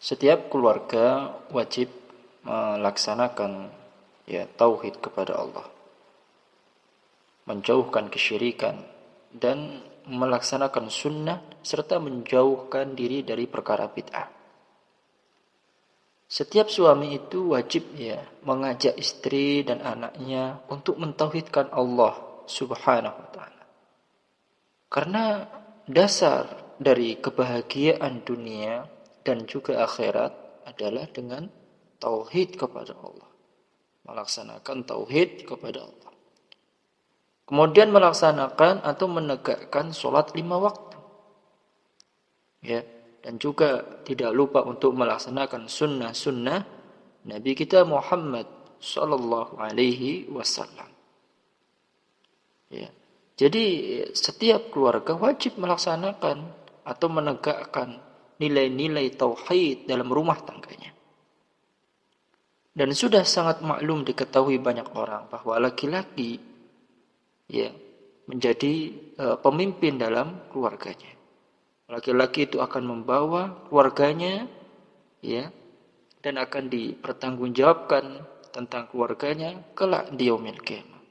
Setiap keluarga wajib melaksanakan tauhid kepada Allah, menjauhkan kesyirikan dan melaksanakan sunnah serta menjauhkan diri dari perkara bid'ah. Setiap suami itu wajib mengajak istri dan anaknya untuk mentauhidkan Allah Subhanahu wa taala. Karena dasar dari kebahagiaan dunia dan juga akhirat adalah dengan tauhid kepada Allah. Melaksanakan tauhid kepada Allah. Kemudian melaksanakan atau menegakkan sholat 5 waktu. Dan juga tidak lupa untuk melaksanakan sunnah-sunnah Nabi kita Muhammad sallallahu alaihi wasallam. Jadi setiap keluarga wajib melaksanakan atau menegakkan nilai-nilai tauhid dalam rumah tangganya. Dan sudah sangat maklum diketahui banyak orang bahwa laki-laki menjadi pemimpin dalam keluarganya. Laki-laki itu akan membawa keluarganya dan akan dipertanggungjawabkan tentang keluarganya kelak di yaumil qiyamah.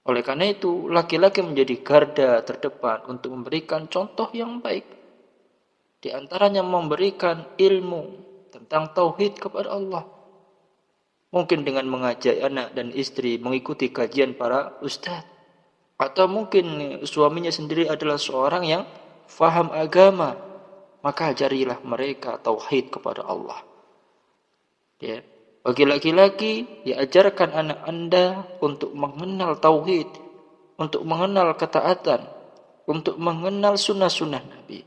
Oleh karena itu, laki-laki menjadi garda terdepan untuk memberikan contoh yang baik. Di antaranya memberikan ilmu tentang tauhid kepada Allah. Mungkin dengan mengajak anak dan istri mengikuti kajian para ustadz. Atau mungkin suaminya sendiri adalah seorang yang faham agama. Maka ajarilah mereka tauhid kepada Allah. Bagi laki-laki, ajarkan anak Anda untuk mengenal tauhid, untuk mengenal ketaatan, untuk mengenal sunnah-sunnah Nabi.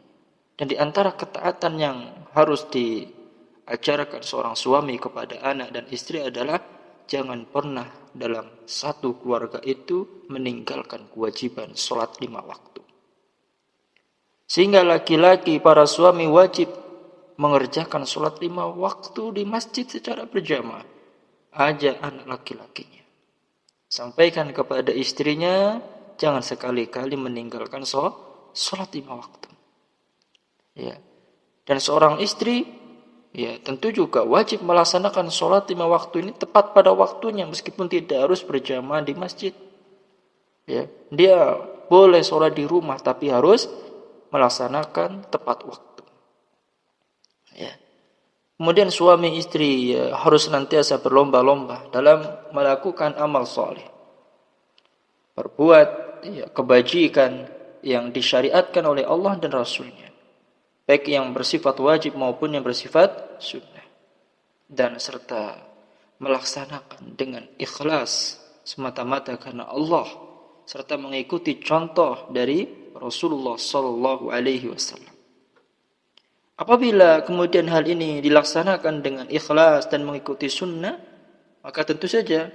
Dan di antara ketaatan yang harus diajarkan seorang suami kepada anak dan istri adalah jangan pernah dalam satu keluarga itu meninggalkan kewajiban sholat 5 waktu. Sehingga laki-laki, para suami wajib mengerjakan sholat 5 waktu di masjid secara berjamaah. Ajak anak laki-lakinya. Sampaikan kepada istrinya, jangan sekali-kali meninggalkan sholat 5 waktu. Dan seorang istri, tentu juga wajib melaksanakan sholat 5 waktu ini tepat pada waktunya, meskipun tidak harus berjamaah di masjid. Dia boleh sholat di rumah, tapi harus melaksanakan tepat waktu. Kemudian suami istri harus senantiasa berlomba-lomba dalam melakukan amal soleh. Berbuat kebajikan yang disyariatkan oleh Allah dan Rasulnya. Baik yang bersifat wajib maupun yang bersifat sunnah. Dan serta melaksanakan dengan ikhlas semata-mata karena Allah. Serta mengikuti contoh dari Rasulullah sallallahu alaihi wasallam. Apabila kemudian hal ini dilaksanakan dengan ikhlas dan mengikuti sunnah, maka tentu saja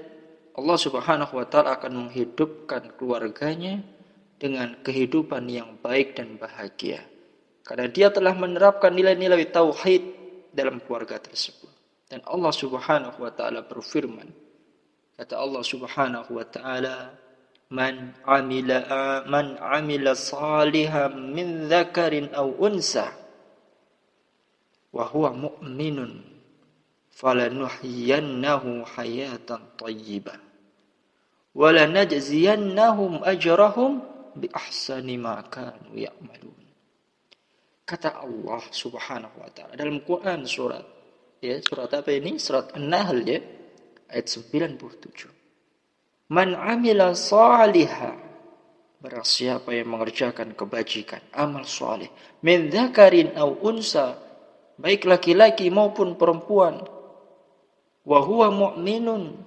Allah Subhanahu wa taala akan menghidupkan keluarganya dengan kehidupan yang baik dan bahagia. Karena dia telah menerapkan nilai-nilai tauhid dalam keluarga tersebut. Dan Allah Subhanahu wa taala berfirman, kata Allah Subhanahu wa taala, Man amila salihan min dzakarin aw unsa wa huwa mu'minun falanuhyiyannahu hayatan thayyibah wa lanajziyannahum ajrahum bi ahsani ma kanu ya'malun. Kata Allah Subhanahu wa taala dalam Quran surat apa ini? Surat An-Nahl ayat 97. Man amila salihah, barang siapa yang mengerjakan kebajikan, amal saleh, min dzakarin aw unsa, baik laki-laki maupun perempuan, wa huwa mu'minun,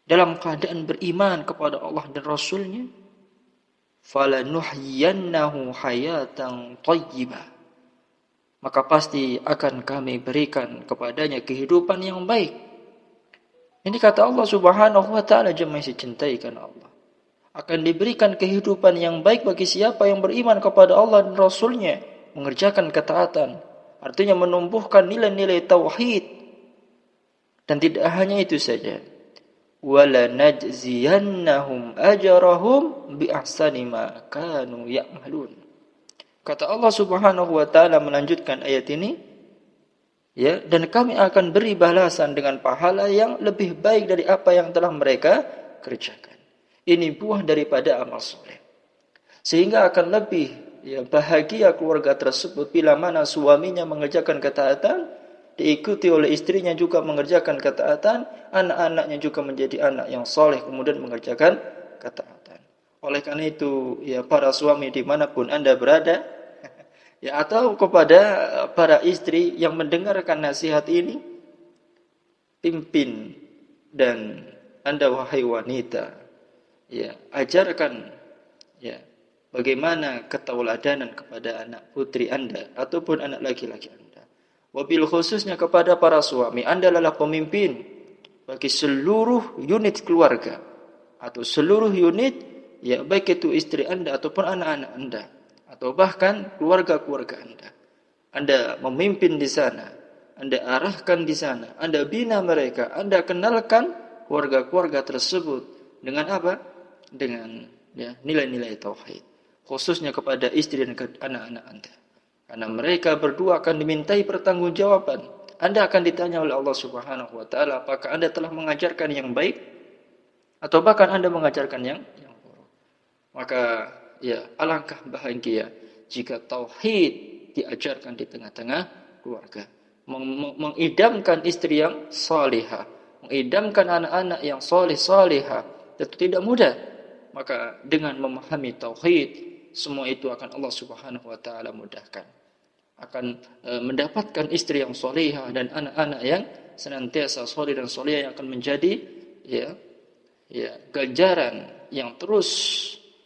dalam keadaan beriman kepada Allah dan Rasulnya, falanuhyiyannahu hayatan thayyibah, maka pasti akan kami berikan kepadanya kehidupan yang baik. Ini kata Allah Subhanahu wa taala, jemaah dicintai karena Allah. Akan diberikan kehidupan yang baik bagi siapa yang beriman kepada Allah dan Rasulnya, mengerjakan ketaatan, artinya menumbuhkan nilai-nilai tauhid. Dan tidak hanya itu saja, wala najziyannahum ajrahum bi ahsani ma kanu ya'malun. Kata Allah Subhanahu wa taala melanjutkan ayat ini, Ya, dan kami akan beri balasan dengan pahala yang lebih baik dari apa yang telah mereka kerjakan. Ini buah daripada amal soleh. Sehingga akan lebih bahagia keluarga tersebut bila mana suaminya mengerjakan ketaatan, diikuti oleh istrinya juga mengerjakan ketaatan, anak-anaknya juga menjadi anak yang soleh kemudian mengerjakan ketaatan. Oleh karena itu, para suami dimanapun Anda berada, atau kepada para istri yang mendengarkan nasihat ini, pimpin dan Anda wahai wanita, ajarkan bagaimana ketauladanan kepada anak putri Anda ataupun anak laki-laki Anda. Wabil khususnya kepada para suami, Anda adalah pemimpin bagi seluruh unit keluarga atau seluruh unit, baik itu istri Anda ataupun anak-anak Anda atau bahkan keluarga-keluarga Anda. Anda memimpin di sana, Anda arahkan di sana, Anda bina mereka, Anda kenalkan keluarga-keluarga tersebut dengan apa? Dengan nilai-nilai tauhid, khususnya kepada istri dan anak-anak Anda. Karena mereka berdua akan dimintai pertanggungjawaban. Anda akan ditanya oleh Allah Subhanahu wa taala, apakah Anda telah mengajarkan yang baik atau bahkan Anda mengajarkan yang buruk. Maka alangkah bahagia jika tauhid diajarkan di tengah-tengah keluarga. Mengidamkan istri yang salihah, mengidamkan anak-anak yang salih-salihah, itu tidak mudah. Maka dengan memahami tauhid, semua itu akan Allah Subhanahu wa taala mudahkan. Akan mendapatkan istri yang salihah dan anak-anak yang senantiasa salih dan salihah yang akan menjadi ganjaran yang terus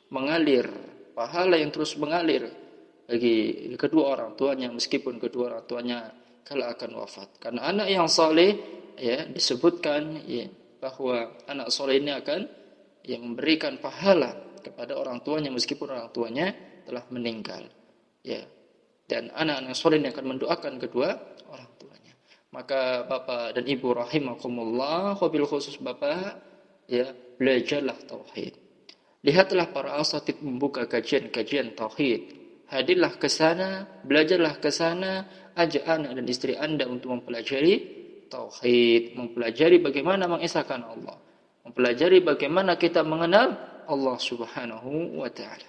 mengalir, pahala yang terus mengalir bagi kedua orang tuanya meskipun kedua orang tuanya kala akan wafat. Karena anak yang saleh disebutkan bahwa anak saleh ini akan memberikan pahala kepada orang tuanya meskipun orang tuanya telah meninggal. Dan anak-anak saleh ini akan mendoakan kedua orang tuanya. Maka Bapak dan Ibu rahimakumullah, wabil khusus Bapak, belajarlah tauhid. Lihatlah para asatid membuka kajian-kajian tauhid. Hadirlah ke sana, belajarlah ke sana, ajak anak dan istri Anda untuk mempelajari tauhid, mempelajari bagaimana mengesahkan Allah, mempelajari bagaimana kita mengenal Allah Subhanahu wa taala.